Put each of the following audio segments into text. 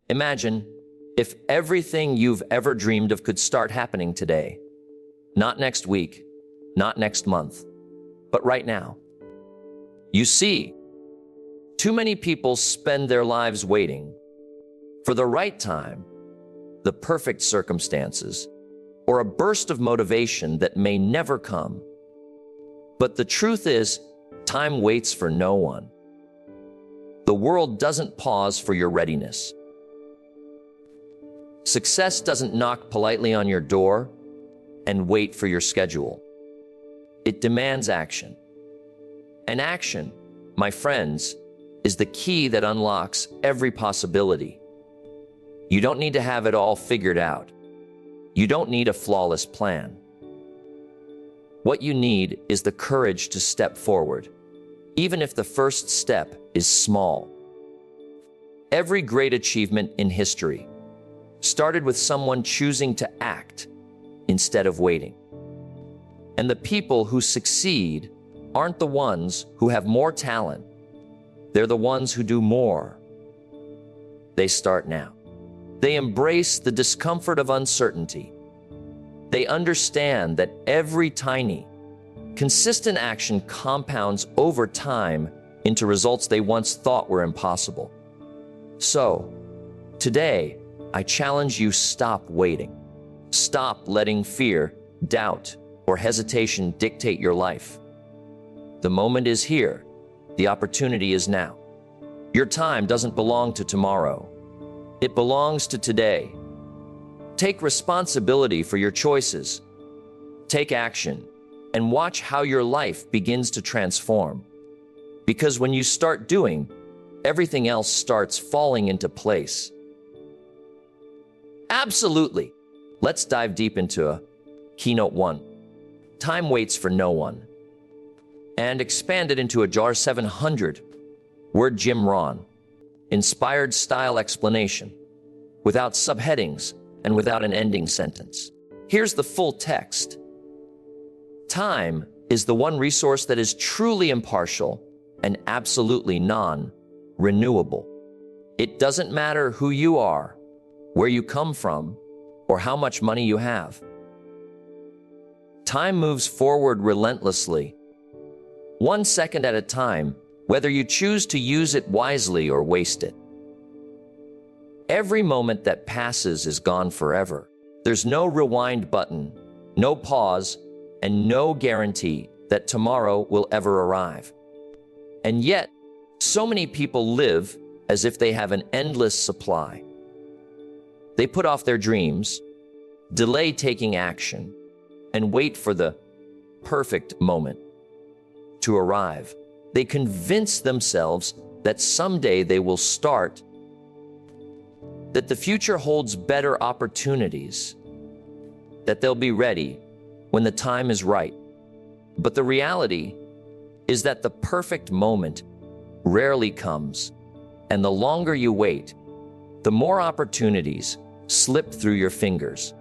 Imagine if everything you've ever dreamed of could start happening today. Not next week, not next month, but right now. You see, too many people spend their lives waiting for the right time, the perfect circumstances, or a burst of motivation that may never come. But the truth is, time waits for no one. The world doesn't pause for your readiness. Success doesn't knock politely on your door and wait for your schedule. It demands action. And action, my friends, is the key that unlocks every possibility. You don't need to have it all figured out. You don't need a flawless plan. What you need is the courage to step forward, even if the first step is small. Every great achievement in history started with someone choosing to act instead of waiting. And the people who succeed aren't the ones who have more talent. They're the ones who do more. They start now. They embrace the discomfort of uncertainty. They understand that every tiny, consistent action compounds over time into results they once thought were impossible. So, today, I challenge you, stop waiting. Stop letting fear, doubt, or hesitation dictate your life. The moment is here. The opportunity is now. Your time doesn't belong to tomorrow. It belongs to today. Take responsibility for your choices. Take action and watch how your life begins to transform. Because when you start doing, everything else starts falling into place. Absolutely. Let's dive deep into Keynote 1. Time waits for no one. And expand it into a JAR 700 word Jim Rohn inspired style explanation, without subheadings and without an ending sentence. Here's the full text. Time is the one resource that is truly impartial and absolutely non-renewable. It doesn't matter who you are, where you come from, or how much money you have. Time moves forward relentlessly, 1 second at a time, whether you choose to use it wisely or waste it. Every moment that passes is gone forever. There's no rewind button, no pause, and no guarantee that tomorrow will ever arrive. And yet, so many people live as if they have an endless supply. They put off their dreams, delay taking action, and wait for the perfect moment to arrive. They convince themselves that someday they will start, that the future holds better opportunities, that they'll be ready when the time is right. But the reality is that the perfect moment rarely comes, and the longer you wait, the more opportunities slip through your fingers.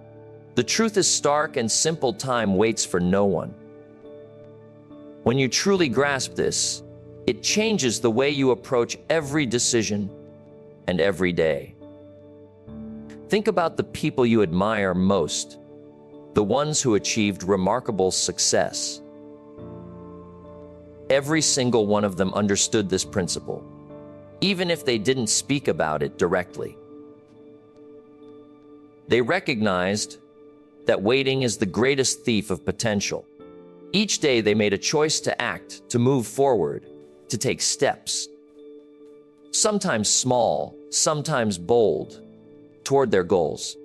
The truth is stark and simple: time waits for no one. When you truly grasp this, it changes the way you approach every decision and every day. Think about the people you admire most, the ones who achieved remarkable success. Every single one of them understood this principle, even if they didn't speak about it directly. They recognized that waiting is the greatest thief of potential. Each day they made a choice to act, to move forward, to take steps, sometimes small, sometimes bold, toward their goals.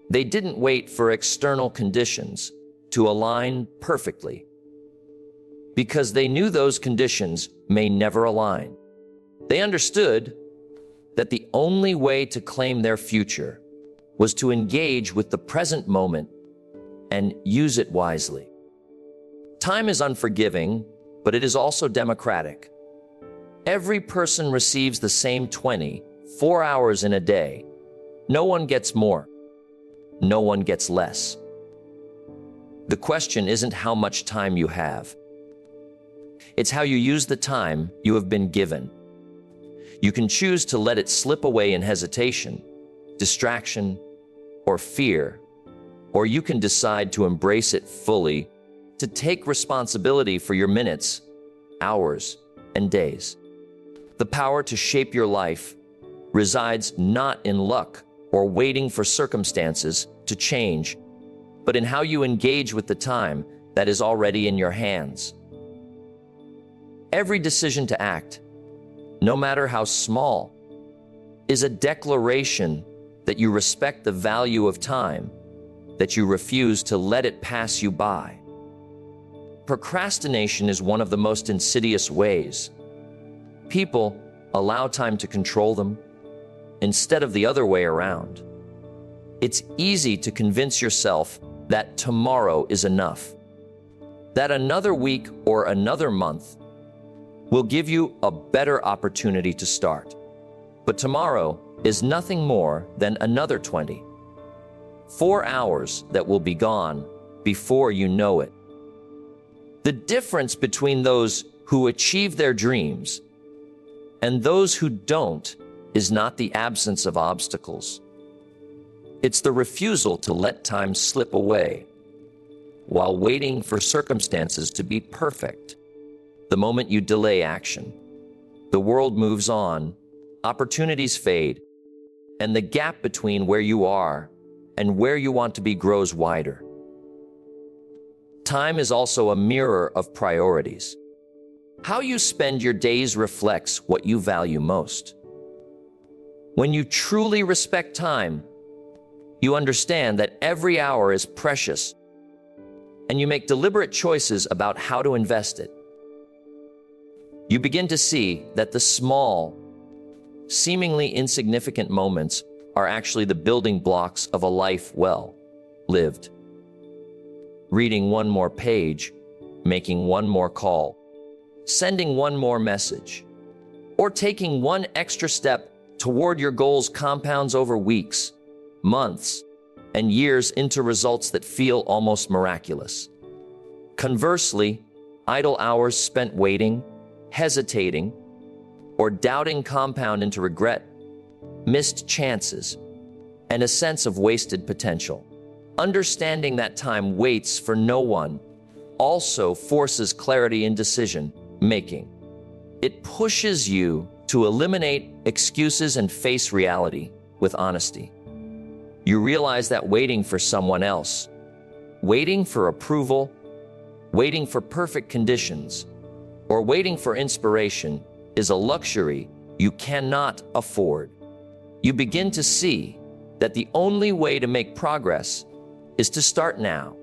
They didn't wait for external conditions to align perfectly, because they knew those conditions may never align. They understood that the only way to claim their future was to engage with the present moment and use it wisely. Time is unforgiving, but it is also democratic. Every person receives the same 24 hours in a day. No one gets more. No one gets less. The question isn't how much time you have. It's how you use the time you have been given. You can choose to let it slip away in hesitation, distraction, or fear, or you can decide to embrace it fully, to take responsibility for your minutes, hours, and days. The power to shape your life resides not in luck or waiting for circumstances to change, but in how you engage with the time that is already in your hands. Every decision to act, no matter how small, is a declaration that you respect the value of time, that you refuse to let it pass you by. Procrastination is one of the most insidious ways. People allow time to control them instead of the other way around. It's easy to convince yourself that tomorrow is enough, that another week or another month will give you a better opportunity to start. But tomorrow is nothing more than another 24 hours that will be gone before you know it. The difference between those who achieve their dreams and those who don't is not the absence of obstacles. It's the refusal to let time slip away while waiting for circumstances to be perfect. The moment you delay action, the world moves on, opportunities fade, and the gap between where you are and where you want to be grows wider. Time is also a mirror of priorities. How you spend your days reflects what you value most. When you truly respect time, you understand that every hour is precious, and you make deliberate choices about how to invest it. You begin to see that the small, seemingly insignificant moments are actually the building blocks of a life well lived. Reading one more page, making one more call, sending one more message, or taking one extra step toward your goals compounds over weeks, months, and years into results that feel almost miraculous. Conversely, idle hours spent waiting, hesitating, or doubting compound into regret, missed chances, and a sense of wasted potential. Understanding that time waits for no one also forces clarity in decision making. It pushes you to eliminate excuses and face reality with honesty. You realize that waiting for someone else, waiting for approval, waiting for perfect conditions, or waiting for inspiration is a luxury you cannot afford. You begin to see that the only way to make progress is to start now,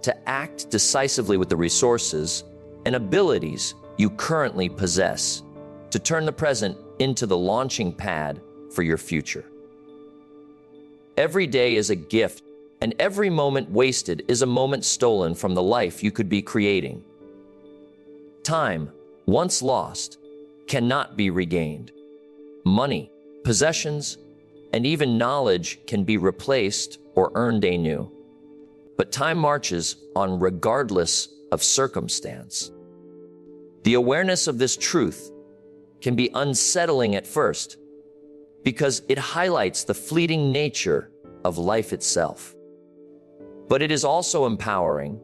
to act decisively with the resources and abilities you currently possess, to turn the present into the launching pad for your future. Every day is a gift, and every moment wasted is a moment stolen from the life you could be creating. Time, once lost, cannot be regained. Money, possessions, and even knowledge can be replaced or earned anew. But time marches on regardless of circumstance. The awareness of this truth can be unsettling at first because it highlights the fleeting nature of life itself. But it is also empowering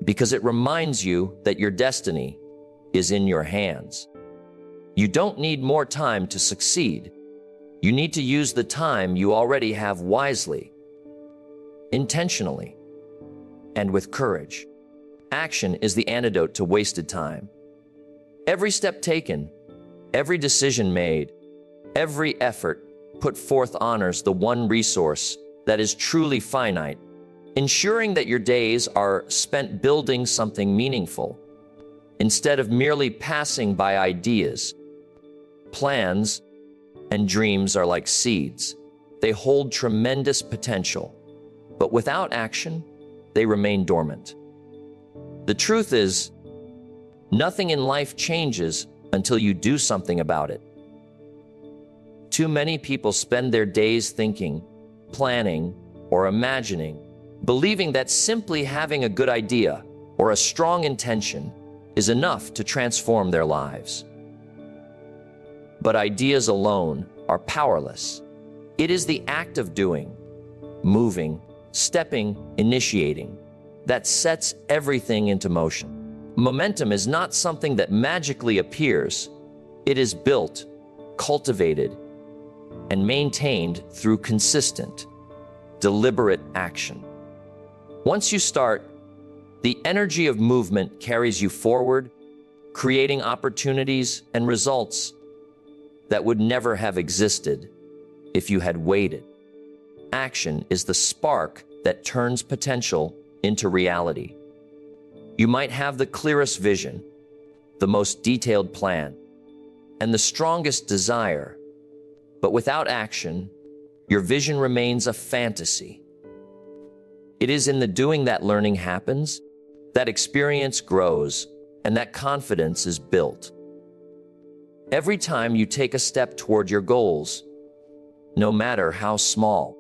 because it reminds you that your destiny is in your hands. You don't need more time to succeed. You need to use the time you already have wisely, intentionally, and with courage. Action is the antidote to wasted time. Every step taken, every decision made, every effort put forth honors the one resource that is truly finite, ensuring that your days are spent building something meaningful, instead of merely passing by ideas. Plans and dreams are like seeds. They hold tremendous potential, but without action, they remain dormant. The truth is, nothing in life changes until you do something about it. Too many people spend their days thinking, planning, or imagining, believing that simply having a good idea or a strong intention is enough to transform their lives. But ideas alone are powerless. It is the act of doing, moving, stepping, initiating, that sets everything into motion. Momentum is not something that magically appears. It is built, cultivated, and maintained through consistent, deliberate action. Once you start, the energy of movement carries you forward, creating opportunities and results that would never have existed if you had waited. Action is the spark that turns potential into reality. You might have the clearest vision, the most detailed plan, and the strongest desire, but without action, your vision remains a fantasy. It is in the doing that learning happens, that experience grows, and that confidence is built. Every time you take a step toward your goals, no matter how small,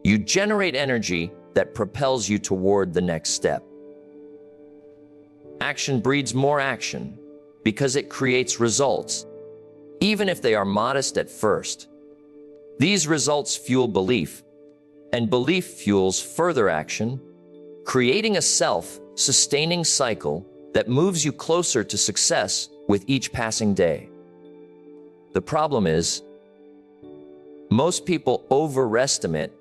you generate energy that propels you toward the next step. Action breeds more action because it creates results, even if they are modest at first. These results fuel belief, and belief fuels further action, creating a self-sustaining cycle that moves you closer to success with each passing day. The problem is, most people overestimate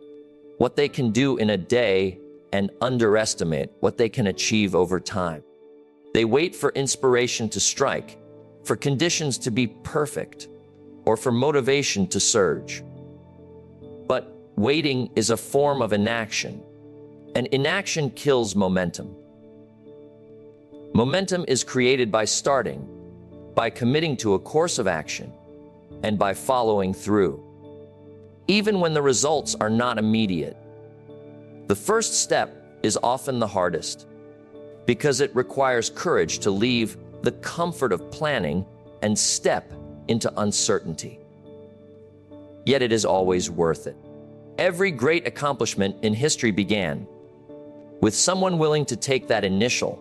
what they can do in a day and underestimate what they can achieve over time. They wait for inspiration to strike, for conditions to be perfect, or for motivation to surge. But waiting is a form of inaction, and inaction kills momentum. Momentum is created by starting, by committing to a course of action, and by following through, even when the results are not immediate. The first step is often the hardest, because it requires courage to leave the comfort of planning and step into uncertainty. Yet it is always worth it. Every great accomplishment in history began with someone willing to take that initial,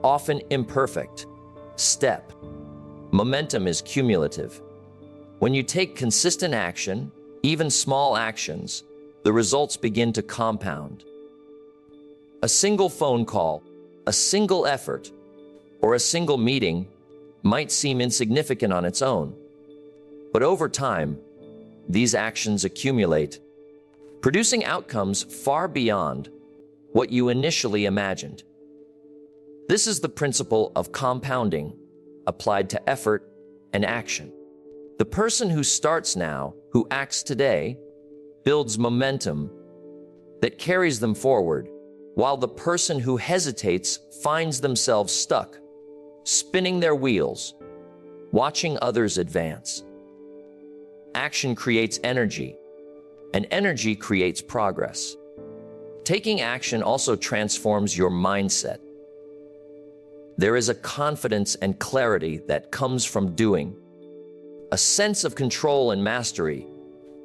often imperfect, step. Momentum is cumulative. When you take consistent action, even small actions, the results begin to compound. A single phone call, a single effort, or a single meeting might seem insignificant on its own, but over time, these actions accumulate, producing outcomes far beyond what you initially imagined. This is the principle of compounding applied to effort and action. The person who starts now, who acts today, builds momentum that carries them forward, while the person who hesitates finds themselves stuck, spinning their wheels, watching others advance. Action creates energy, and energy creates progress. Taking action also transforms your mindset. There is a confidence and clarity that comes from doing, a sense of control and mastery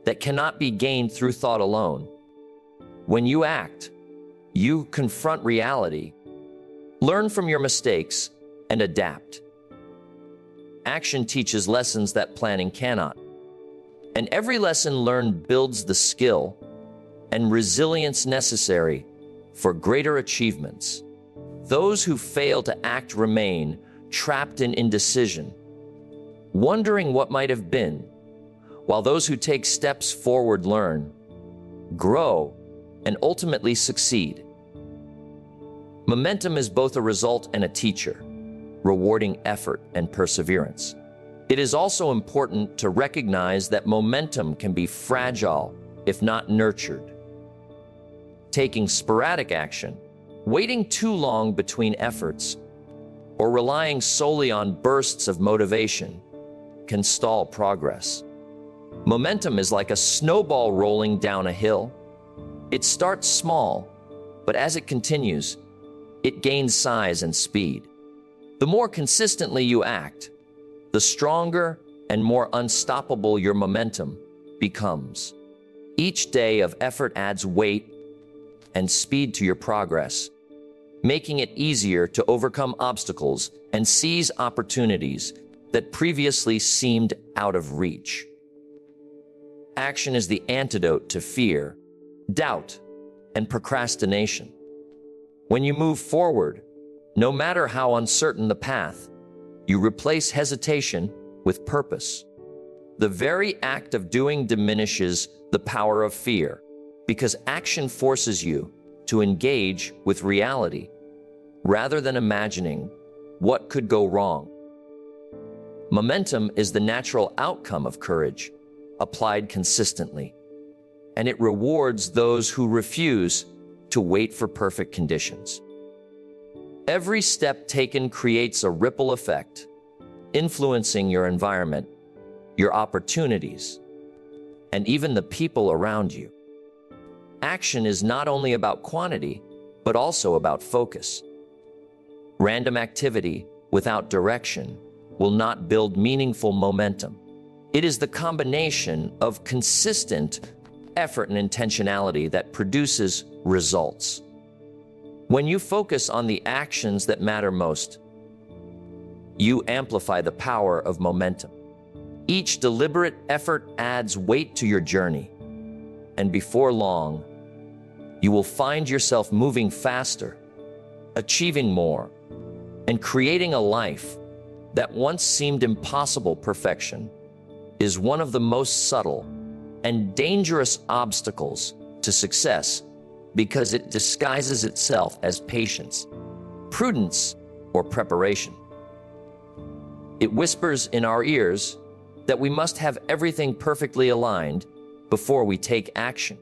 that cannot be gained through thought alone. When you act, you confront reality, learn from your mistakes, and adapt. Action teaches lessons that planning cannot, and every lesson learned builds the skill and resilience necessary for greater achievements. Those who fail to act remain trapped in indecision, wondering what might have been, while those who take steps forward learn, grow, and ultimately succeed. Momentum is both a result and a teacher, rewarding effort and perseverance. It is also important to recognize that momentum can be fragile if not nurtured. Taking sporadic action, waiting too long between efforts, or relying solely on bursts of motivation can stall progress. Momentum is like a snowball rolling down a hill. It starts small, but as it continues, it gains size and speed. The more consistently you act, the stronger and more unstoppable your momentum becomes. Each day of effort adds weight and speed to your progress, making it easier to overcome obstacles and seize opportunities that previously seemed out of reach. Action is the antidote to fear, doubt, and procrastination. When you move forward, no matter how uncertain the path, you replace hesitation with purpose. The very act of doing diminishes the power of fear, because action forces you to engage with reality rather than imagining what could go wrong. Momentum is the natural outcome of courage, applied consistently, and it rewards those who refuse to wait for perfect conditions. Every step taken creates a ripple effect, influencing your environment, your opportunities, and even the people around you. Action is not only about quantity, but also about focus. Random activity without direction will not build meaningful momentum. It is the combination of consistent effort and intentionality that produces results. When you focus on the actions that matter most, you amplify the power of momentum. Each deliberate effort adds weight to your journey, and before long, you will find yourself moving faster, achieving more, and creating a life that once seemed impossible. Perfection is one of the most subtle and dangerous obstacles to success because it disguises itself as patience, prudence, or preparation. It whispers in our ears that we must have everything perfectly aligned before we take action,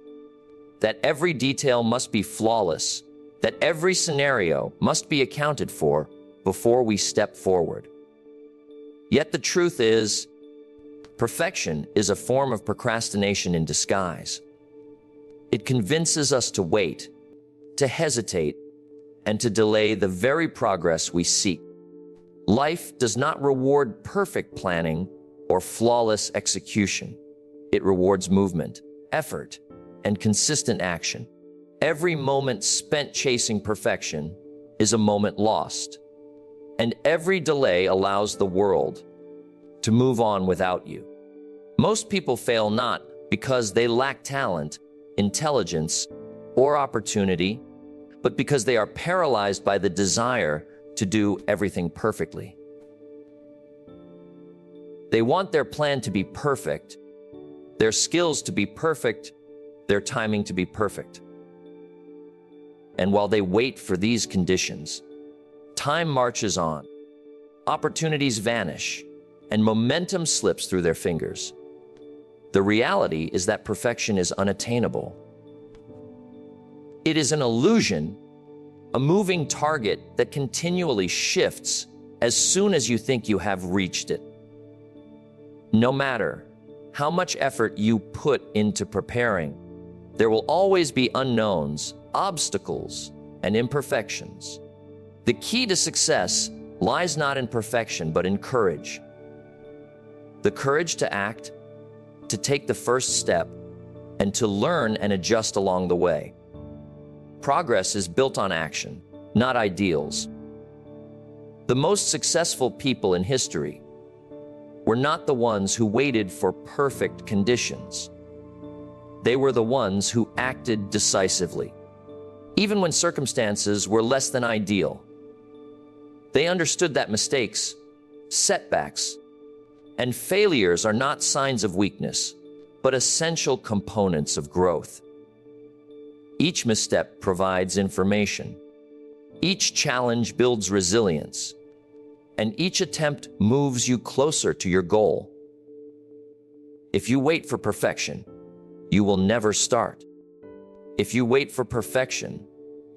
that every detail must be flawless, that every scenario must be accounted for before we step forward. Yet the truth is, perfection is a form of procrastination in disguise. It convinces us to wait, to hesitate, and to delay the very progress we seek. Life does not reward perfect planning or flawless execution. It rewards movement, effort, and consistent action. Every moment spent chasing perfection is a moment lost, and every delay allows the world to move on without you. Most people fail not because they lack talent, intelligence, or opportunity, but because they are paralyzed by the desire to do everything perfectly. They want their plan to be perfect, their skills to be perfect, their timing to be perfect. And while they wait for these conditions, time marches on, opportunities vanish, and momentum slips through their fingers. The reality is that perfection is unattainable. It is an illusion, a moving target that continually shifts as soon as you think you have reached it. No matter how much effort you put into preparing, there will always be unknowns, obstacles, and imperfections. The key to success lies not in perfection, but in courage. The courage to act, to take the first step, and to learn and adjust along the way. Progress is built on action, not ideals. The most successful people in history were not the ones who waited for perfect conditions. They were the ones who acted decisively, even when circumstances were less than ideal. They understood that mistakes, setbacks, and failures are not signs of weakness, but essential components of growth. Each misstep provides information. Each challenge builds resilience, and each attempt moves you closer to your goal. If you wait for perfection, you will never start. If you wait for perfection,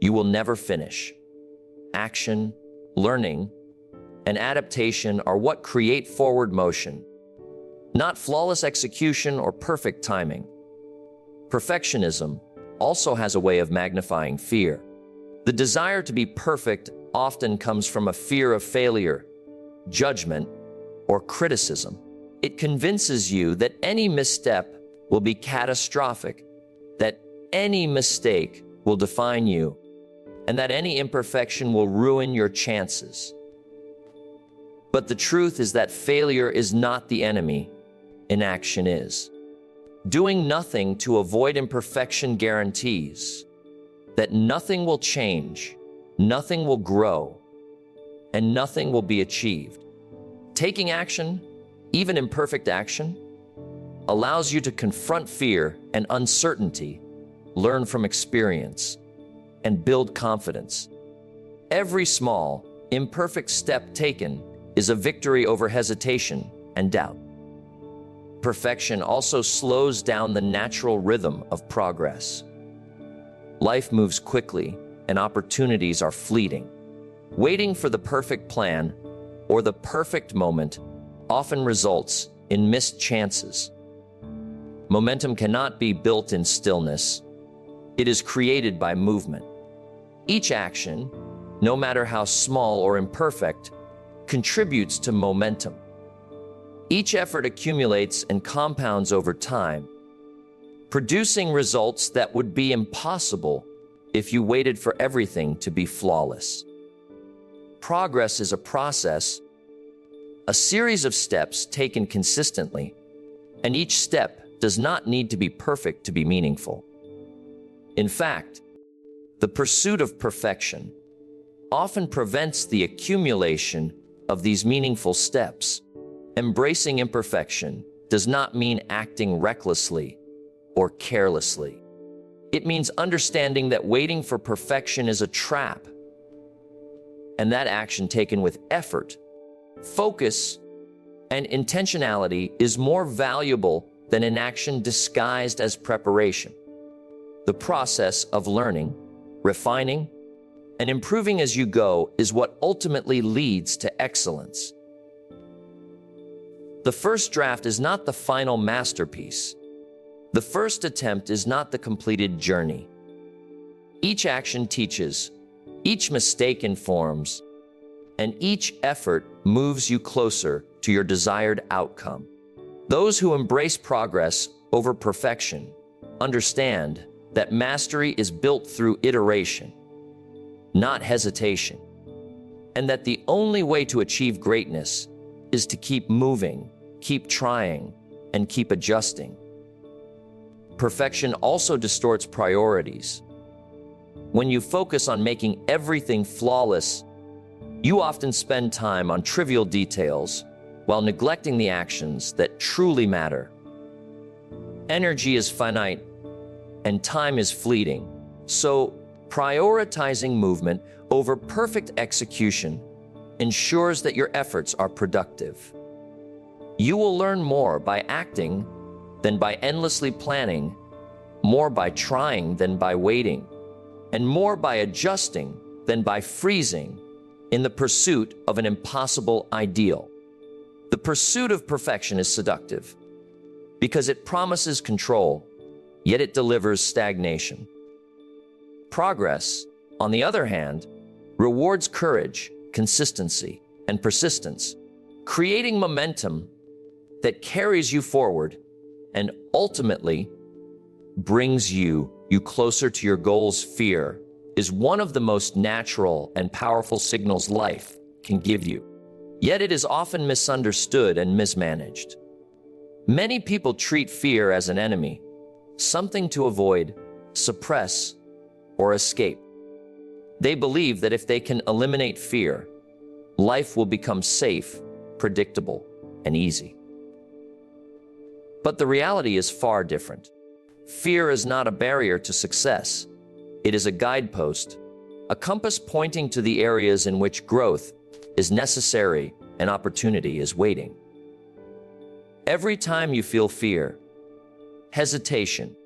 you will never finish. Action, learning, and adaptation are what create forward motion, not flawless execution or perfect timing. Perfectionism also has a way of magnifying fear. The desire to be perfect often comes from a fear of failure, judgment, or criticism. It convinces you that any misstep will be catastrophic, that any mistake will define you, and that any imperfection will ruin your chances. But the truth is that failure is not the enemy, inaction is. Doing nothing to avoid imperfection guarantees that nothing will change, nothing will grow, and nothing will be achieved. Taking action, even imperfect action, allows you to confront fear and uncertainty, learn from experience, and build confidence. Every small, imperfect step taken is a victory over hesitation and doubt. Perfection also slows down the natural rhythm of progress. Life moves quickly and opportunities are fleeting. Waiting for the perfect plan or the perfect moment often results in missed chances. Momentum cannot be built in stillness. It is created by movement. Each action, no matter how small or imperfect, contributes to momentum. Each effort accumulates and compounds over time, producing results that would be impossible if you waited for everything to be flawless. Progress is a process, a series of steps taken consistently, and each step does not need to be perfect to be meaningful. In fact, the pursuit of perfection often prevents the accumulation of these meaningful steps. Embracing imperfection does not mean acting recklessly or carelessly. It means understanding that waiting for perfection is a trap, and that action taken with effort, focus, and intentionality is more valuable than an action disguised as preparation. The process of learning, refining, and improving as you go is what ultimately leads to excellence. The first draft is not the final masterpiece. The first attempt is not the completed journey. Each action teaches, each mistake informs, and each effort moves you closer to your desired outcome. Those who embrace progress over perfection understand that mastery is built through iteration, not hesitation, and that the only way to achieve greatness is to keep moving, keep trying, and keep adjusting. Perfection also distorts priorities. When you focus on making everything flawless, you often spend time on trivial details while neglecting the actions that truly matter. Energy is finite and time is fleeting, so prioritizing movement over perfect execution ensures that your efforts are productive. You will learn more by acting than by endlessly planning, more by trying than by waiting, and more by adjusting than by freezing in the pursuit of an impossible ideal. The pursuit of perfection is seductive because it promises control, yet it delivers stagnation. Progress, on the other hand, rewards courage, consistency, and persistence, creating momentum that carries you forward and ultimately brings you closer to your goals. Fear is one of the most natural and powerful signals life can give you, yet it is often misunderstood and mismanaged. Many people treat fear as an enemy, something to avoid, suppress, or escape. They believe that if they can eliminate fear, life will become safe, predictable, and easy. But the reality is far different. Fear is not a barrier to success. It is a guidepost, a compass pointing to the areas in which growth is necessary and opportunity is waiting. Every time you feel fear, hesitation,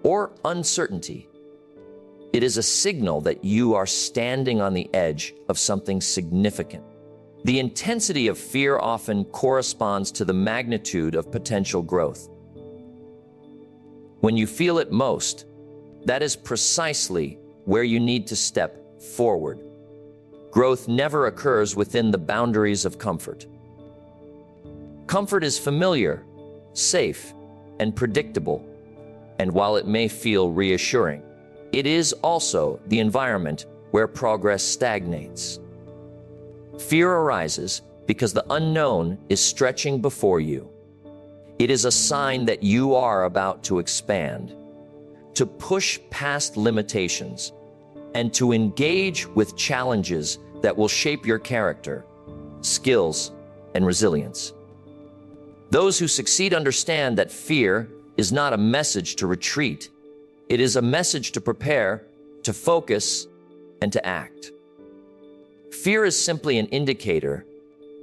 or uncertainty, it is a signal that you are standing on the edge of something significant. The intensity of fear often corresponds to the magnitude of potential growth. When you feel it most, that is precisely where you need to step forward. Growth never occurs within the boundaries of comfort. Comfort is familiar, safe, and predictable, and while it may feel reassuring, it is also the environment where progress stagnates. Fear arises because the unknown is stretching before you. It is a sign that you are about to expand, to push past limitations, and to engage with challenges that will shape your character, skills, and resilience. Those who succeed understand that fear is not a message to retreat. It is a message to prepare, to focus, and to act. Fear is simply an indicator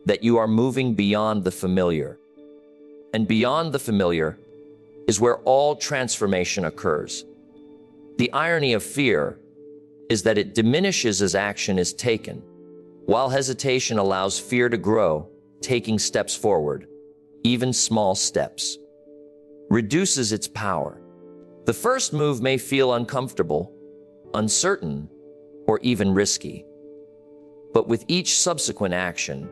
that you are moving beyond the familiar. And beyond the familiar is where all transformation occurs. The irony of fear is that it diminishes as action is taken, while hesitation allows fear to grow, taking steps forward, even small steps, reduces its power. The first move may feel uncomfortable, uncertain, or even risky. But with each subsequent action,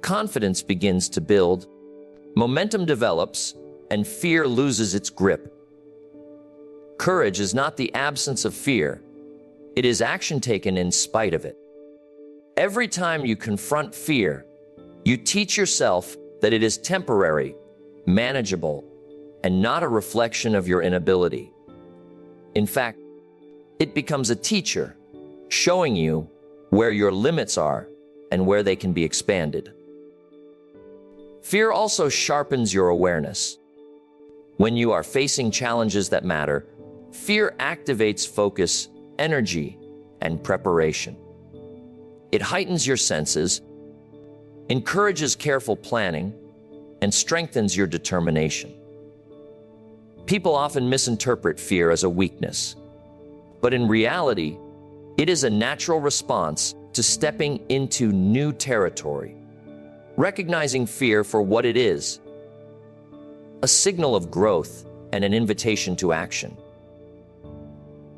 confidence begins to build, momentum develops, and fear loses its grip. Courage is not the absence of fear. It is action taken in spite of it. Every time you confront fear, you teach yourself that it is temporary, manageable, and not a reflection of your inability. In fact, it becomes a teacher, showing you where your limits are and where they can be expanded. Fear also sharpens your awareness. When you are facing challenges that matter, fear activates focus, energy, and preparation. It heightens your senses, encourages careful planning, and strengthens your determination. People often misinterpret fear as a weakness, but in reality, it is a natural response to stepping into new territory. Recognizing fear for what it is, a signal of growth and an invitation to action,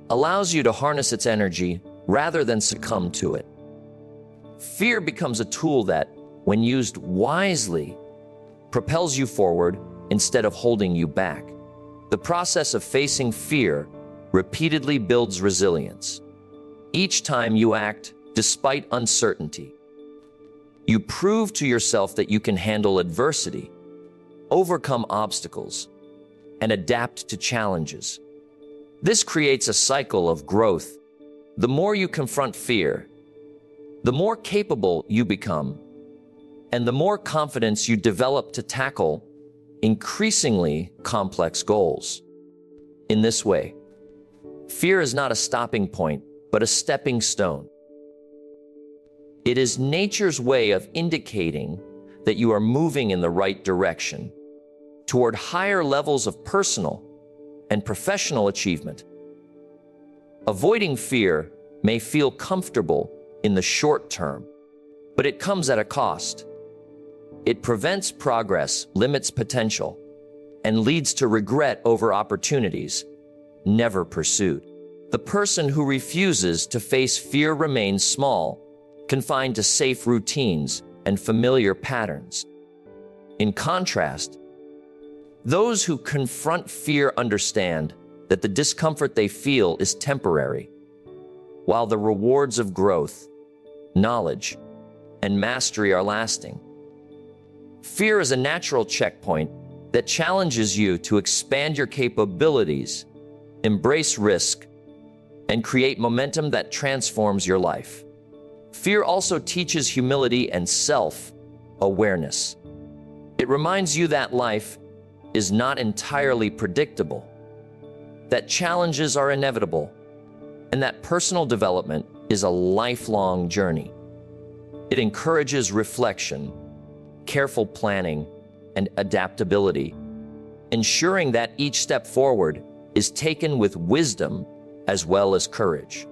allows you to harness its energy rather than succumb to it. Fear becomes a tool that, when used wisely, propels you forward instead of holding you back. The process of facing fear repeatedly builds resilience. Each time you act despite uncertainty, you prove to yourself that you can handle adversity, overcome obstacles, and adapt to challenges. This creates a cycle of growth. The more you confront fear, the more capable you become, and the more confidence you develop to tackle increasingly complex goals. In this way, fear is not a stopping point, but a stepping stone. It is nature's way of indicating that you are moving in the right direction toward higher levels of personal and professional achievement. Avoiding fear may feel comfortable in the short term, but it comes at a cost. It prevents progress, limits potential, and leads to regret over opportunities never pursued. The person who refuses to face fear remains small, confined to safe routines and familiar patterns. In contrast, those who confront fear understand that the discomfort they feel is temporary, while the rewards of growth, knowledge, and mastery are lasting. Fear is a natural checkpoint that challenges you to expand your capabilities, embrace risk, and create momentum that transforms your life. Fear also teaches humility and self-awareness. It reminds you that life is not entirely predictable, that challenges are inevitable, and that personal development is a lifelong journey. It encourages reflection, careful planning, and adaptability, ensuring that each step forward is taken with wisdom as well as courage.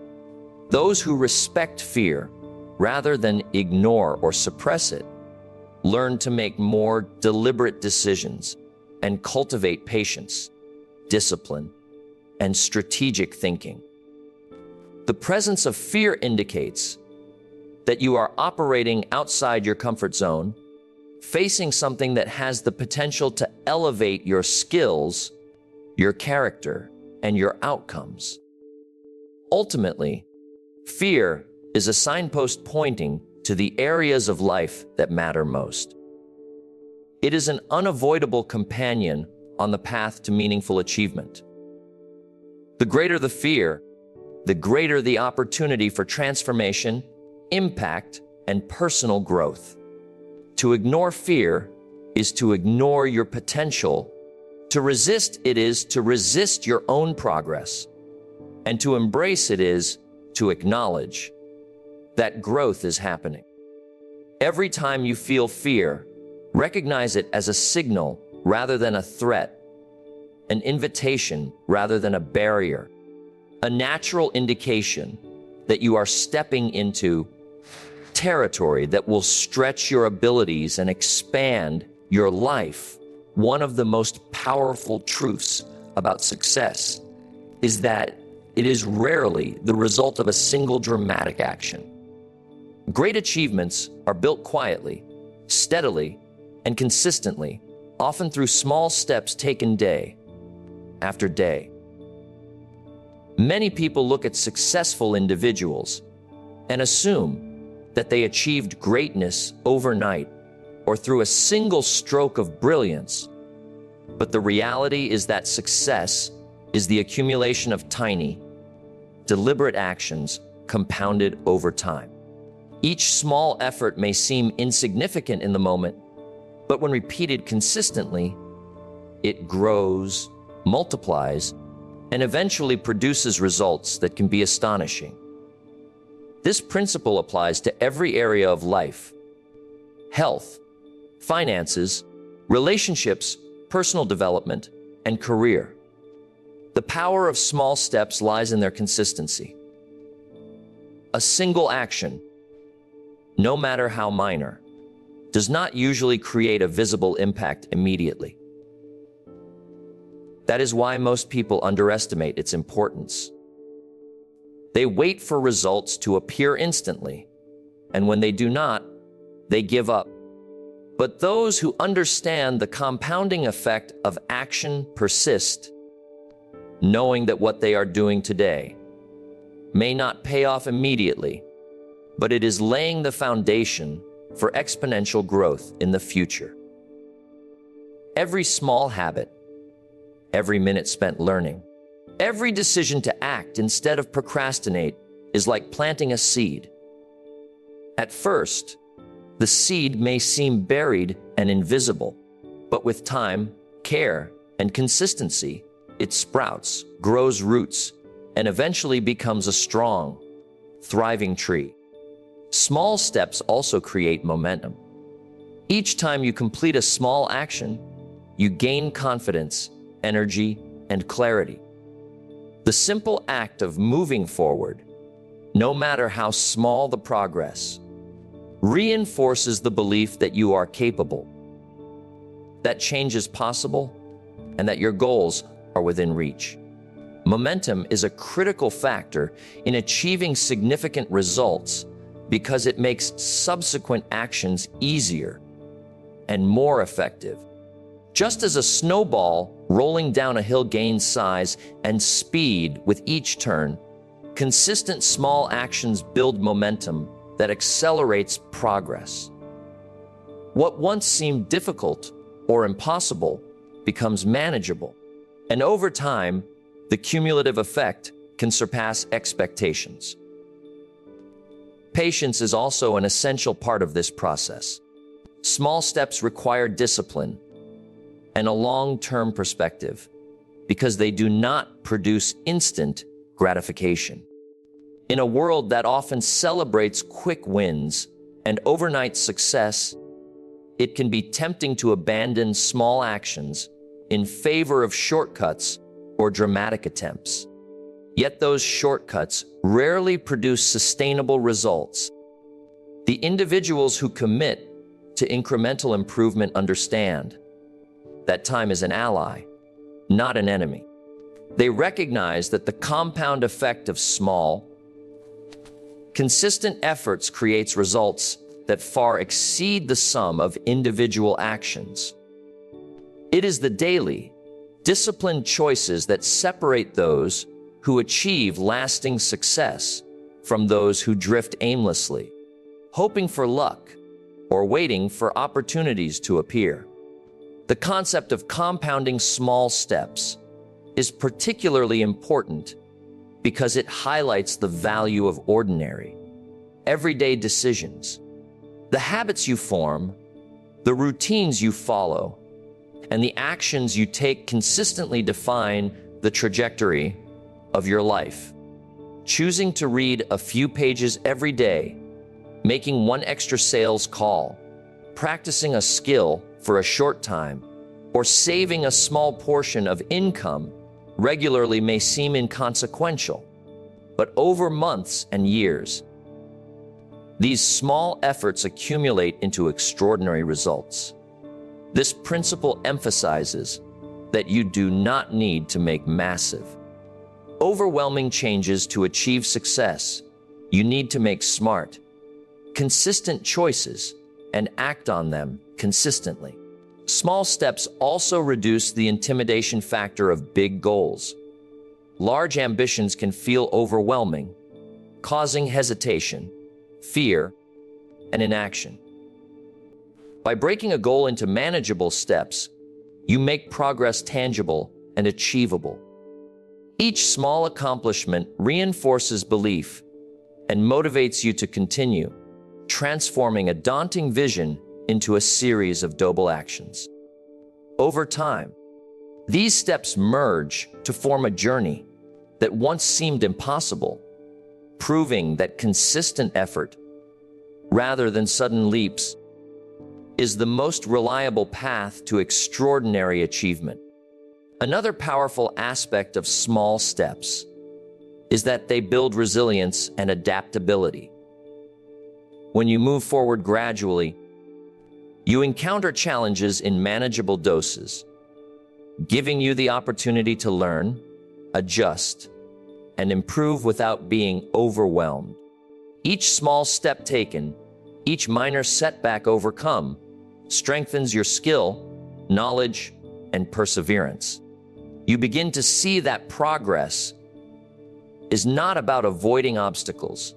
Those who respect fear rather than ignore or suppress it learn to make more deliberate decisions and cultivate patience, discipline, and strategic thinking. The presence of fear indicates that you are operating outside your comfort zone, facing something that has the potential to elevate your skills, your character, and your outcomes. Ultimately, fear is a signpost pointing to the areas of life that matter most. It is an unavoidable companion on the path to meaningful achievement. The greater the fear, the greater the opportunity for transformation, impact, and personal growth. To ignore fear is to ignore your potential. To resist it is to resist your own progress. And to embrace it is to acknowledge that growth is happening. Every time you feel fear, recognize it as a signal rather than a threat, an invitation rather than a barrier, a natural indication that you are stepping into territory that will stretch your abilities and expand your life. One of the most powerful truths about success is that it is rarely the result of a single dramatic action. Great achievements are built quietly, steadily, and consistently, often through small steps taken day after day. Many people look at successful individuals and assume that they achieved greatness overnight or through a single stroke of brilliance. But the reality is that success is the accumulation of tiny, deliberate actions compounded over time. Each small effort may seem insignificant in the moment, but when repeated consistently, it grows, multiplies, and eventually produces results that can be astonishing. This principle applies to every area of life: health, finances, relationships, personal development, and career. The power of small steps lies in their consistency. A single action, no matter how minor, does not usually create a visible impact immediately. That is why most people underestimate its importance. They wait for results to appear instantly, and when they do not, they give up. But those who understand the compounding effect of action persist, knowing that what they are doing today may not pay off immediately, but it is laying the foundation for exponential growth in the future. Every small habit, every minute spent learning, every decision to act instead of procrastinate is like planting a seed. At first, the seed may seem buried and invisible, but with time, care, and consistency, it sprouts, grows roots, and eventually becomes a strong, thriving tree. Small steps also create momentum. Each time you complete a small action, you gain confidence, energy, and clarity. The simple act of moving forward, no matter how small the progress, reinforces the belief that you are capable, that change is possible, and that your goals are within reach. Momentum is a critical factor in achieving significant results because it makes subsequent actions easier and more effective. Just as a snowball rolling down a hill gains size and speed with each turn, consistent small actions build momentum that accelerates progress. What once seemed difficult or impossible becomes manageable, and over time, the cumulative effect can surpass expectations. Patience is also an essential part of this process. Small steps require discipline and a long-term perspective because they do not produce instant gratification. In a world that often celebrates quick wins and overnight success, it can be tempting to abandon small actions in favor of shortcuts or dramatic attempts. Yet those shortcuts rarely produce sustainable results. The individuals who commit to incremental improvement understand that time is an ally, not an enemy. They recognize that the compound effect of small, consistent efforts creates results that far exceed the sum of individual actions. It is the daily, disciplined choices that separate those who achieve lasting success from those who drift aimlessly. hoping for luck, or waiting for opportunities to appear. The concept of compounding small steps is particularly important because it highlights the value of ordinary, everyday decisions. The habits you form, the routines you follow, and the actions you take consistently define the trajectory of your life. Choosing to read a few pages every day, making one extra sales call, practicing a skill for a short time, or saving a small portion of income regularly may seem inconsequential, but over months and years, these small efforts accumulate into extraordinary results. This principle emphasizes that you do not need to make massive, overwhelming changes to achieve success. You need to make smart, consistent choices and act on them consistently. Small steps also reduce the intimidation factor of big goals. Large ambitions can feel overwhelming, causing hesitation, fear, and inaction. By breaking a goal into manageable steps, you make progress tangible and achievable. Each small accomplishment reinforces belief and motivates you to continue, transforming a daunting vision into a series of doable actions. Over time, these steps merge to form a journey that once seemed impossible, proving that consistent effort, rather than sudden leaps, is the most reliable path to extraordinary achievement. Another powerful aspect of small steps is that they build resilience and adaptability. When you move forward gradually, you encounter challenges in manageable doses, giving you the opportunity to learn, adjust, and improve without being overwhelmed. Each small step taken, each minor setback overcome, strengthens your skill, knowledge, and perseverance. You begin to see that progress is not about avoiding obstacles,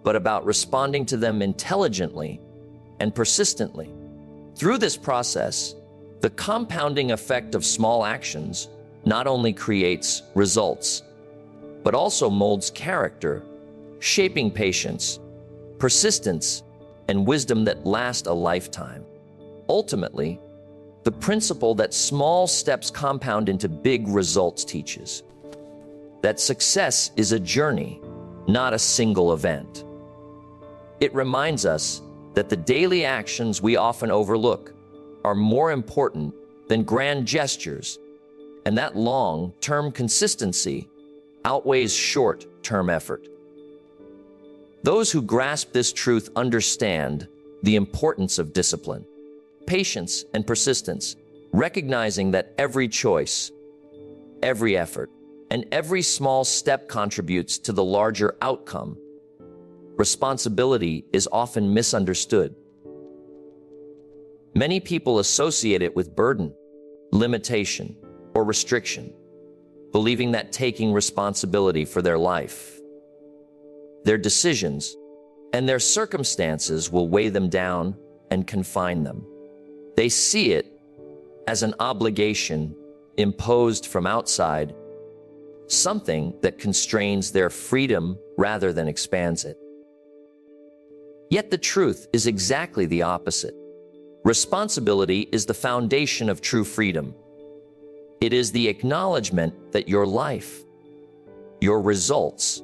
but about responding to them intelligently and persistently. Through this process, the compounding effect of small actions not only creates results, but also molds character, shaping patience, persistence, and wisdom that last a lifetime. Ultimately, the principle that small steps compound into big results teaches that success is a journey, not a single event. It reminds us that the daily actions we often overlook are more important than grand gestures, and that long-term consistency outweighs short-term effort. Those who grasp this truth understand the importance of discipline, patience, and persistence, recognizing that every choice, every effort, and every small step contributes to the larger outcome. Responsibility is often misunderstood. Many people associate it with burden, limitation, or restriction, believing that taking responsibility for their life, their decisions, and their circumstances will weigh them down and confine them. They see it as an obligation imposed from outside, something that constrains their freedom rather than expands it. Yet the truth is exactly the opposite. Responsibility is the foundation of true freedom. It is the acknowledgement that your life, your results,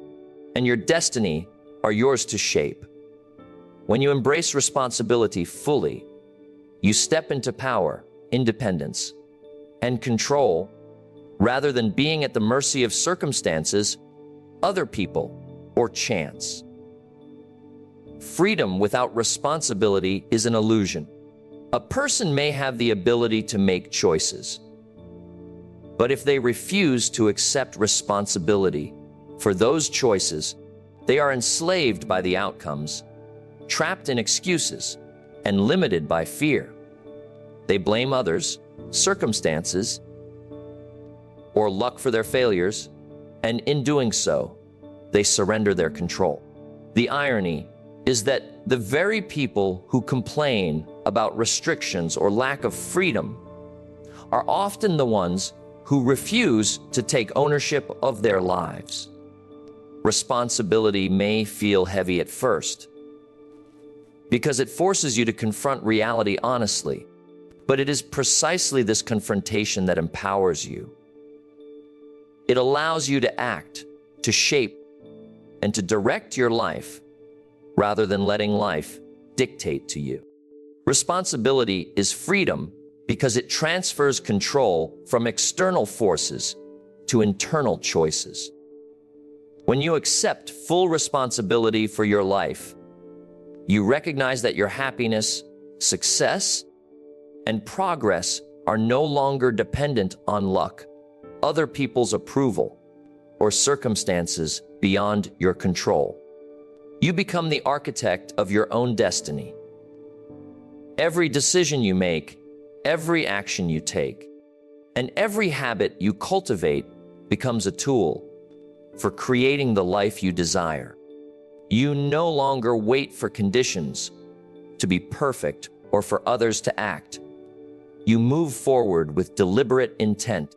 and your destiny are yours to shape. When you embrace responsibility fully, you step into power, independence, and control rather than being at the mercy of circumstances, other people, or chance. Freedom without responsibility is an illusion. A person may have the ability to make choices, but if they refuse to accept responsibility for those choices, they are enslaved by the outcomes, trapped in excuses, and limited by fear. They blame others, circumstances, or luck for their failures, and in doing so, they surrender their control. The irony is that the very people who complain about restrictions or lack of freedom are often the ones who refuse to take ownership of their lives. Responsibility may feel heavy at first because it forces you to confront reality honestly, but it is precisely this confrontation that empowers you. It allows you to act, to shape, and to direct your life rather than letting life dictate to you. Responsibility is freedom because it transfers control from external forces to internal choices. When you accept full responsibility for your life, you recognize that your happiness, success, and progress are no longer dependent on luck, other people's approval, or circumstances beyond your control. You become the architect of your own destiny. Every decision you make, every action you take, and every habit you cultivate becomes a tool for creating the life you desire. You no longer wait for conditions to be perfect or for others to act. You move forward with deliberate intent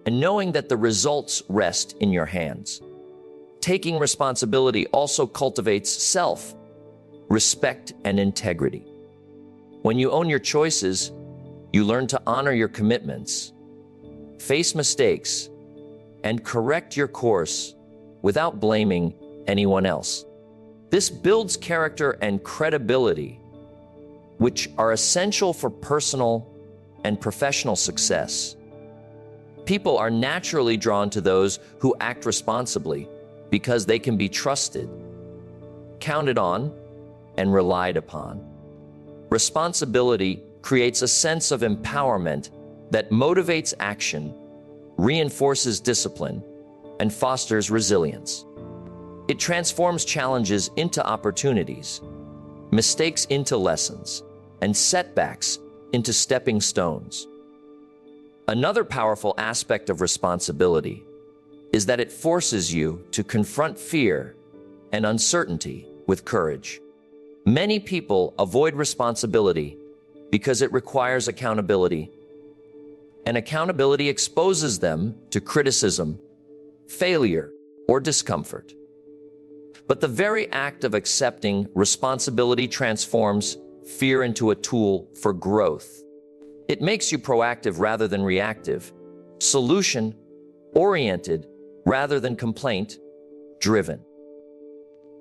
and knowing that the results rest in your hands. Taking responsibility also cultivates self-respect and integrity. When you own your choices, you learn to honor your commitments, face mistakes, and correct your course without blaming anyone else. This builds character and credibility, which are essential for personal and professional success. People are naturally drawn to those who act responsibly because they can be trusted, counted on, and relied upon. Responsibility creates a sense of empowerment that motivates action, reinforces discipline, and fosters resilience. It transforms challenges into opportunities, mistakes into lessons, and setbacks into stepping stones. Another powerful aspect of responsibility is that it forces you to confront fear and uncertainty with courage. Many people avoid responsibility because it requires accountability, and accountability exposes them to criticism, failure, or discomfort. But the very act of accepting responsibility transforms fear into a tool for growth. It makes you proactive rather than reactive, solution-oriented rather than complaint-driven.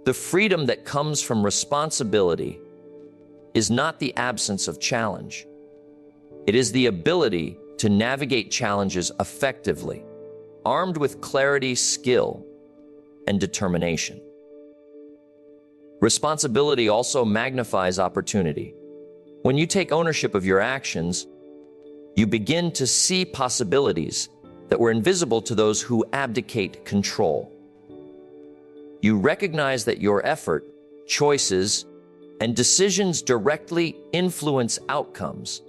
The freedom that comes from responsibility is not the absence of challenge. It is the ability to navigate challenges effectively, armed with clarity, skill, and determination. Responsibility also magnifies opportunity. When you take ownership of your actions, you begin to see possibilities that were invisible to those who abdicate control. You recognize that your effort, choices, and decisions directly influence outcomes,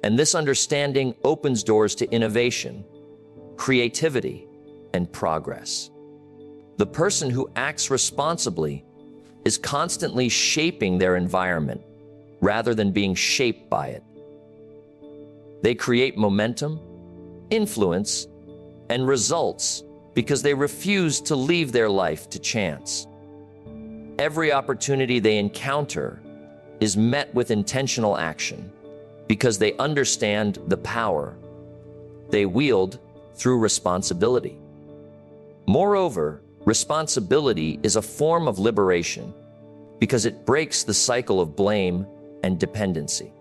and this understanding opens doors to innovation, creativity, and progress. The person who acts responsibly is constantly shaping their environment rather than being shaped by it. They create momentum, influence, and results because they refuse to leave their life to chance. Every opportunity they encounter is met with intentional action because they understand the power they wield through responsibility. Moreover, responsibility is a form of liberation because it breaks the cycle of blame and dependency.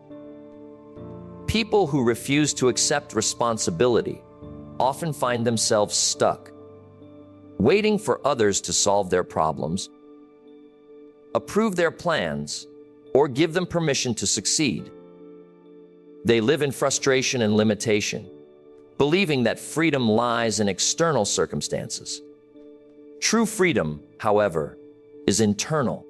People who refuse to accept responsibility often find themselves stuck, waiting for others to solve their problems, approve their plans, or give them permission to succeed. They live in frustration and limitation, believing that freedom lies in external circumstances. True freedom, however, is internal.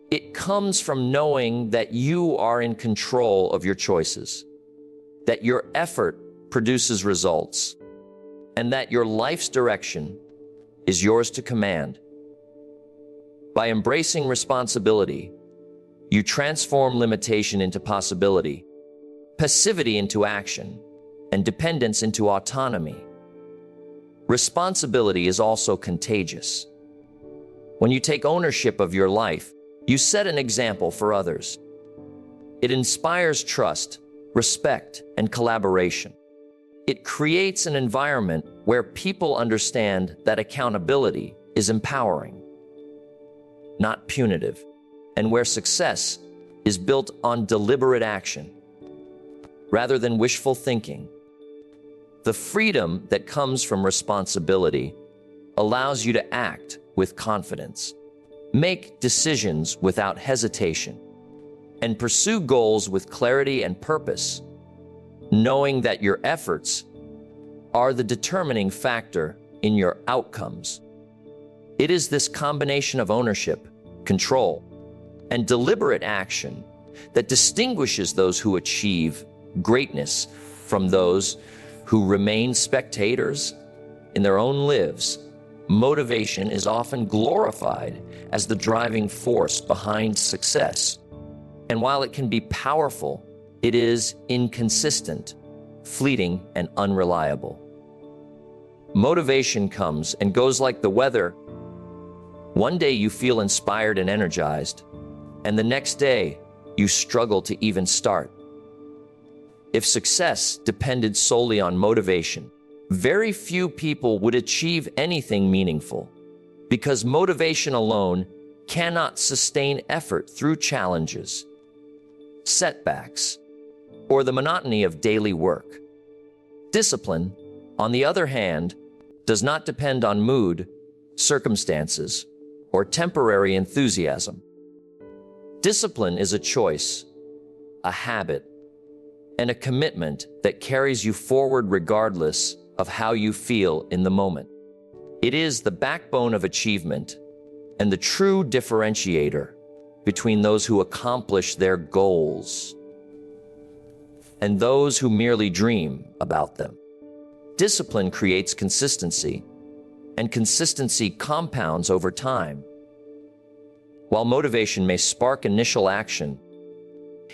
It comes from knowing that you are in control of your choices, that your effort produces results, and that your life's direction is yours to command. By embracing responsibility, you transform limitation into possibility, passivity into action, and dependence into autonomy. Responsibility is also contagious. When you take ownership of your life, you set an example for others. It inspires trust, respect, and collaboration. It creates an environment where people understand that accountability is empowering, not punitive, and where success is built on deliberate action rather than wishful thinking. The freedom that comes from responsibility allows you to act with confidence, make decisions without hesitation, and pursue goals with clarity and purpose, knowing that your efforts are the determining factor in your outcomes. It is this combination of ownership, control, and deliberate action that distinguishes those who achieve greatness from those who remain spectators in their own lives. Motivation is often glorified as the driving force behind success. And while it can be powerful, it is inconsistent, fleeting, and unreliable. Motivation comes and goes like the weather. One day you feel inspired and energized, and the next day you struggle to even start. If success depended solely on motivation, very few people would achieve anything meaningful, because motivation alone cannot sustain effort through challenges, setbacks, or the monotony of daily work. Discipline, on the other hand, does not depend on mood, circumstances, or temporary enthusiasm. Discipline is a choice, a habit, and a commitment that carries you forward regardless of how you feel in the moment. It is the backbone of achievement and the true differentiator between those who accomplish their goals and those who merely dream about them. Discipline creates consistency, and consistency compounds over time. While motivation may spark initial action,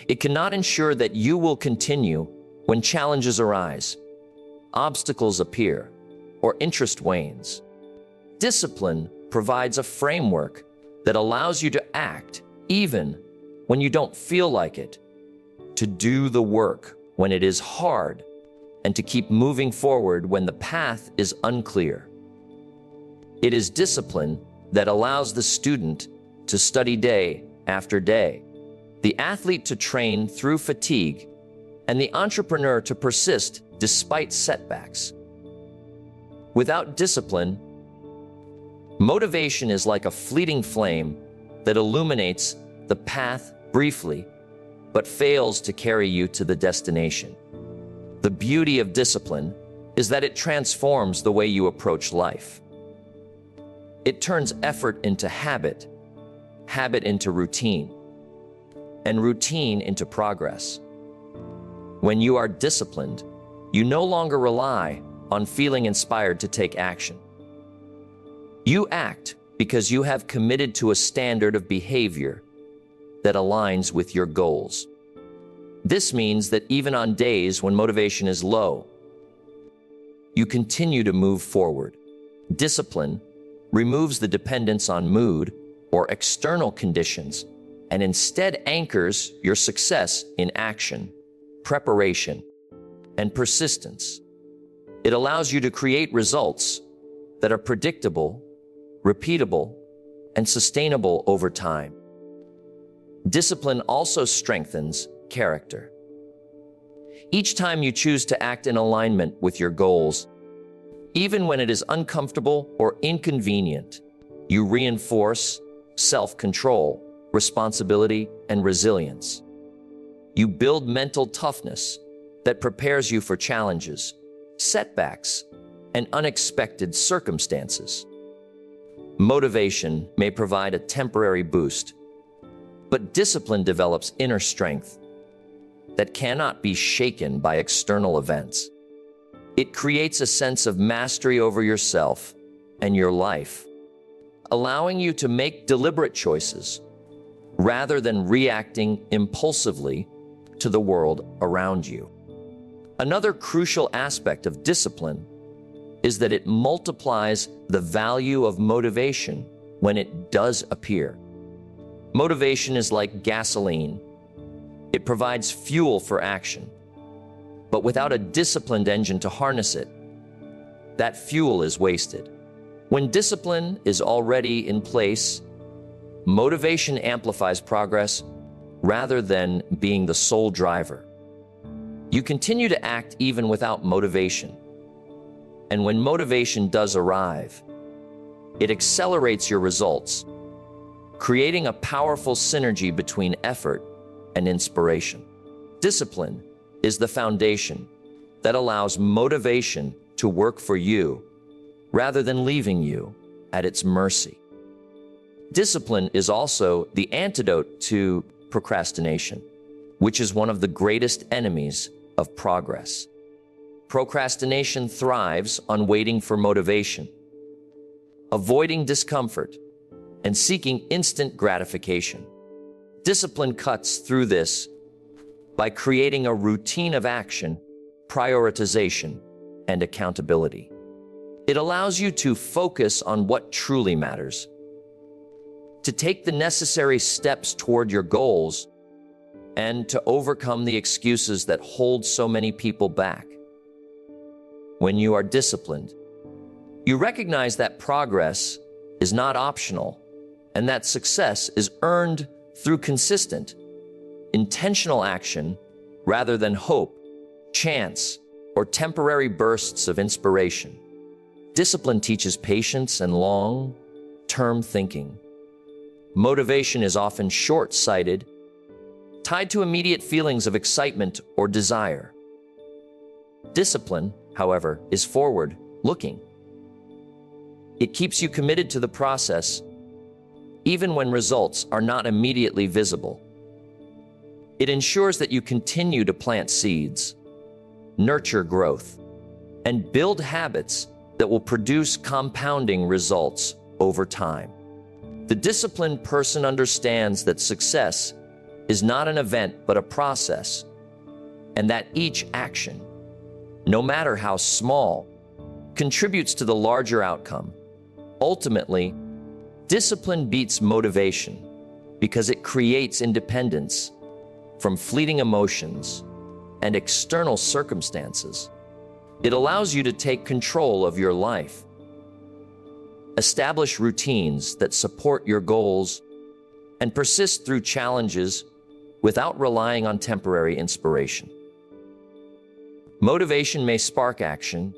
it cannot ensure that you will continue when challenges arise, obstacles appear, or interest wanes. Discipline provides a framework that allows you to act even when you don't feel like it, to do the work when it is hard, and to keep moving forward when the path is unclear. It is discipline that allows the student to study day after day, the athlete to train through fatigue, and the entrepreneur to persist despite setbacks. Without discipline, motivation is like a fleeting flame that illuminates the path briefly, but fails to carry you to the destination. The beauty of discipline is that it transforms the way you approach life. It turns effort into habit, habit into routine, and routine into progress. When you are disciplined, you no longer rely on feeling inspired to take action. You act because you have committed to a standard of behavior that aligns with your goals. This means that even on days when motivation is low, you continue to move forward. Discipline removes the dependence on mood or external conditions and instead anchors your success in action, preparation, and persistence. It allows you to create results that are predictable, repeatable, and sustainable over time. Discipline also strengthens character. Each time you choose to act in alignment with your goals, even when it is uncomfortable or inconvenient, you reinforce self-control, responsibility, and resilience. You build mental toughness that prepares you for challenges, setbacks, and unexpected circumstances. Motivation may provide a temporary boost, but discipline develops inner strength that cannot be shaken by external events. It creates a sense of mastery over yourself and your life, allowing you to make deliberate choices rather than reacting impulsively to the world around you. Another crucial aspect of discipline is that it multiplies the value of motivation when it does appear. Motivation is like gasoline. It provides fuel for action. But without a disciplined engine to harness it, that fuel is wasted. When discipline is already in place, motivation amplifies progress rather than being the sole driver. You continue to act even without motivation. And when motivation does arrive, it accelerates your results, creating a powerful synergy between effort and inspiration. Discipline is the foundation that allows motivation to work for you rather than leaving you at its mercy. Discipline is also the antidote to procrastination, which is one of the greatest enemies of progress. Procrastination thrives on waiting for motivation, avoiding discomfort, and seeking instant gratification. Discipline cuts through this by creating a routine of action, prioritization, and accountability. It allows you to focus on what truly matters, to take the necessary steps toward your goals, and to overcome the excuses that hold so many people back. When you are disciplined, you recognize that progress is not optional and that success is earned through consistent, intentional action rather than hope, chance, or temporary bursts of inspiration. Discipline teaches patience and long-term thinking. Motivation is often short-sighted, tied to immediate feelings of excitement or desire. Discipline, however, is forward-looking. It keeps you committed to the process, even when results are not immediately visible. It ensures that you continue to plant seeds, nurture growth, and build habits that will produce compounding results over time. The disciplined person understands that success is not an event but a process, and that each action, no matter how small, contributes to the larger outcome. Ultimately, discipline beats motivation because it creates independence from fleeting emotions and external circumstances. It allows you to take control of your life, establish routines that support your goals, and persist through challenges without relying on temporary inspiration. Motivation may spark action,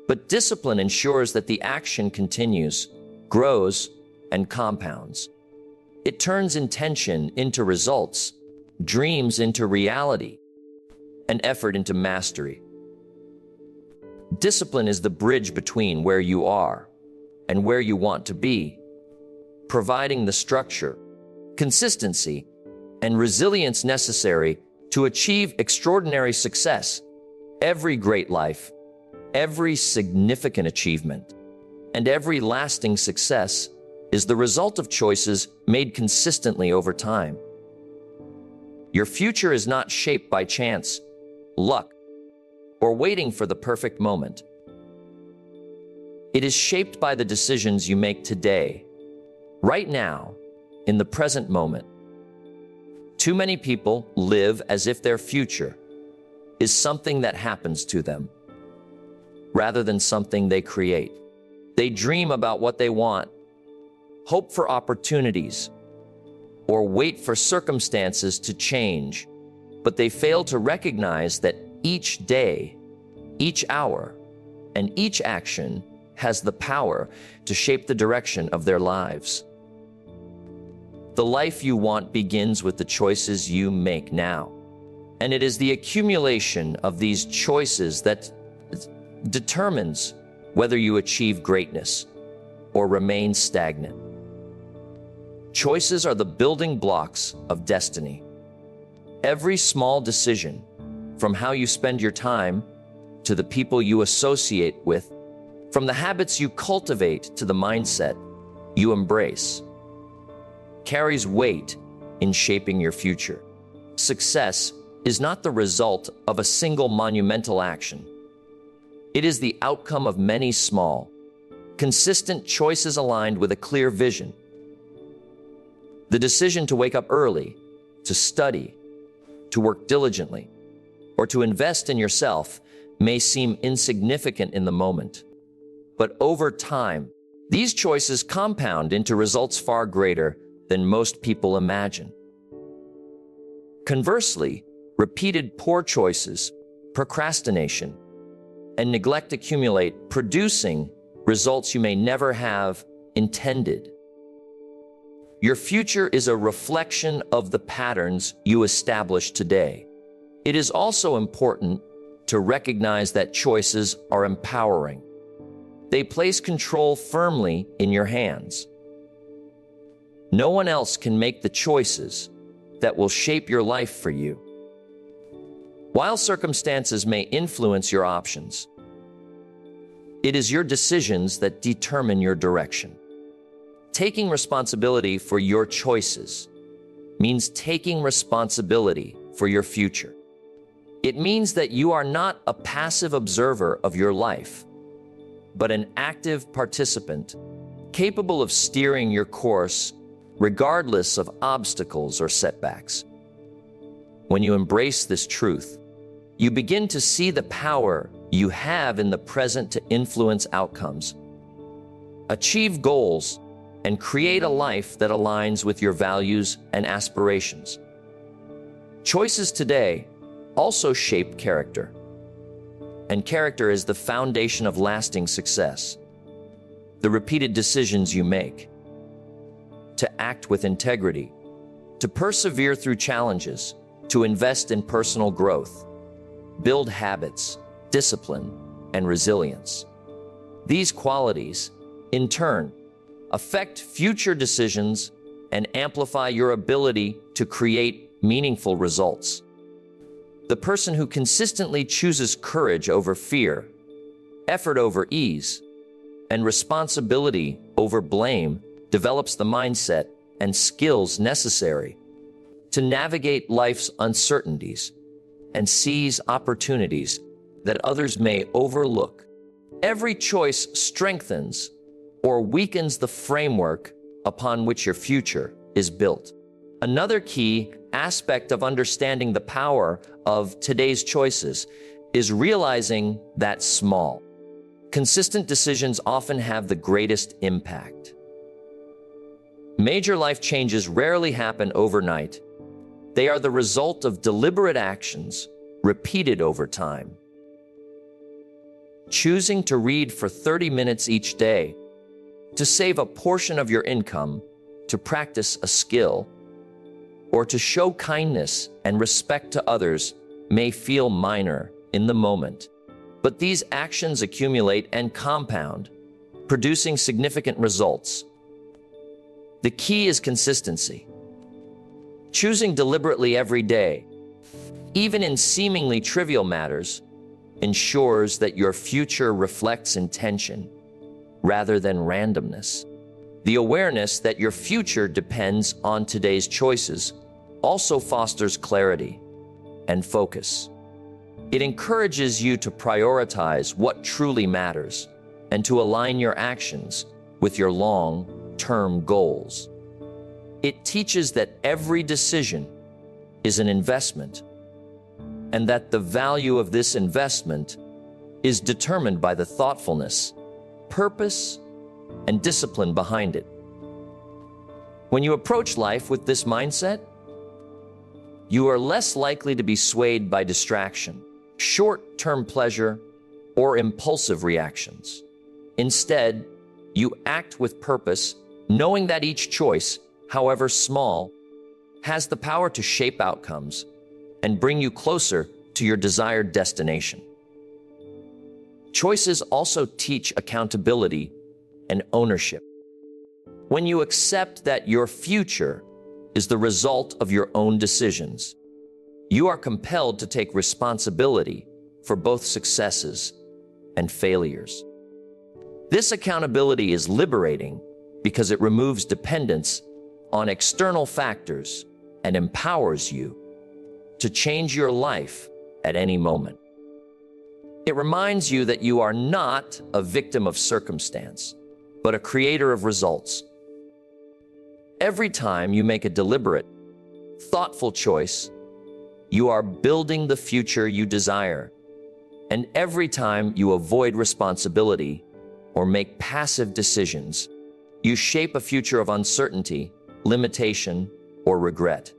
but discipline ensures that the action continues, grows, and compounds. It turns intention into results, dreams into reality, and effort into mastery. Discipline is the bridge between where you are and where you want to be, providing the structure, consistency, and resilience necessary to achieve extraordinary success. Every great life, every significant achievement, and every lasting success is the result of choices made consistently over time. Your future is not shaped by chance, luck, or waiting for the perfect moment. It is shaped by the decisions you make today, right now, in the present moment. Too many people live as if their future is something that happens to them, rather than something they create. They dream about what they want, hope for opportunities, or wait for circumstances to change, but they fail to recognize that each day, each hour, and each action has the power to shape the direction of their lives. The life you want begins with the choices you make now, and it is the accumulation of these choices that determines whether you achieve greatness or remain stagnant. Choices are the building blocks of destiny. Every small decision, from how you spend your time to the people you associate with, from the habits you cultivate to the mindset you embrace carries weight in shaping your future. Success is not the result of a single monumental action. It is the outcome of many small, consistent choices aligned with a clear vision. The decision to wake up early, to study, to work diligently, or to invest in yourself may seem insignificant in the moment. But over time, these choices compound into results far greater than most people imagine. Conversely, repeated poor choices, procrastination, and neglect accumulate, producing results you may never have intended. Your future is a reflection of the patterns you establish today. It is also important to recognize that choices are empowering. They place control firmly in your hands. No one else can make the choices that will shape your life for you. While circumstances may influence your options, it is your decisions that determine your direction. Taking responsibility for your choices means taking responsibility for your future. It means that you are not a passive observer of your life, but an active participant capable of steering your course regardless of obstacles or setbacks. When you embrace this truth, you begin to see the power you have in the present to influence outcomes, achieve goals, and create a life that aligns with your values and aspirations. Choices today also shape character, and character is the foundation of lasting success. The repeated decisions you make, to act with integrity, to persevere through challenges, to invest in personal growth, build habits, discipline, and resilience. These qualities, in turn, affect future decisions and amplify your ability to create meaningful results. The person who consistently chooses courage over fear, effort over ease, and responsibility over blame develops the mindset and skills necessary to navigate life's uncertainties and seize opportunities that others may overlook. Every choice strengthens or weakens the framework upon which your future is built. Another key aspect of understanding the power of today's choices is realizing that small, consistent decisions often have the greatest impact. Major life changes rarely happen overnight. They are the result of deliberate actions repeated over time. Choosing to read for 30 minutes each day, to save a portion of your income, to practice a skill, or to show kindness and respect to others may feel minor in the moment, but these actions accumulate and compound, producing significant results. The key is consistency. Choosing deliberately every day, even in seemingly trivial matters, ensures that your future reflects intention rather than randomness. The awareness that your future depends on today's choices also fosters clarity and focus. It encourages you to prioritize what truly matters and to align your actions with your long-term goals. It teaches that every decision is an investment and that the value of this investment is determined by the thoughtfulness, purpose, and discipline behind it. When you approach life with this mindset, you are less likely to be swayed by distraction, short-term pleasure, or impulsive reactions. Instead, you act with purpose, knowing that each choice, however small, has the power to shape outcomes and bring you closer to your desired destination. Choices also teach accountability and ownership. When you accept that your future is the result of your own decisions, you are compelled to take responsibility for both successes and failures. This accountability is liberating because it removes dependence on external factors and empowers you to change your life at any moment. It reminds you that you are not a victim of circumstance, but a creator of results. Every time you make a deliberate, thoughtful choice, you are building the future you desire. And every time you avoid responsibility or make passive decisions, you shape a future of uncertainty, limitation, or regret.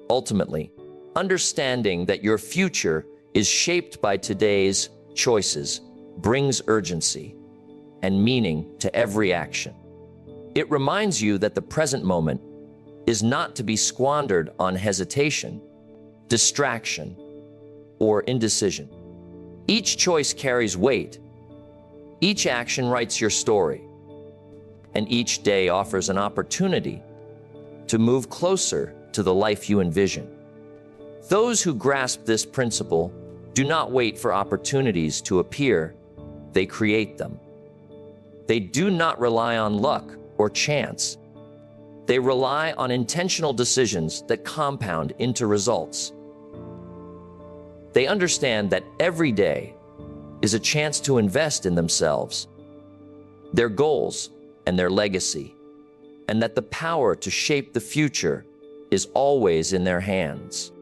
Ultimately, understanding that your future is shaped by today's choices brings urgency and meaning to every action. It reminds you that the present moment is not to be squandered on hesitation, distraction, or indecision. Each choice carries weight. Each action writes your story, and each day offers an opportunity to move closer to the life you envision. Those who grasp this principle do not wait for opportunities to appear, they create them. They do not rely on luck or chance. They rely on intentional decisions that compound into results. They understand that every day is a chance to invest in themselves, their goals, and their legacy, and that the power to shape the future is always in their hands.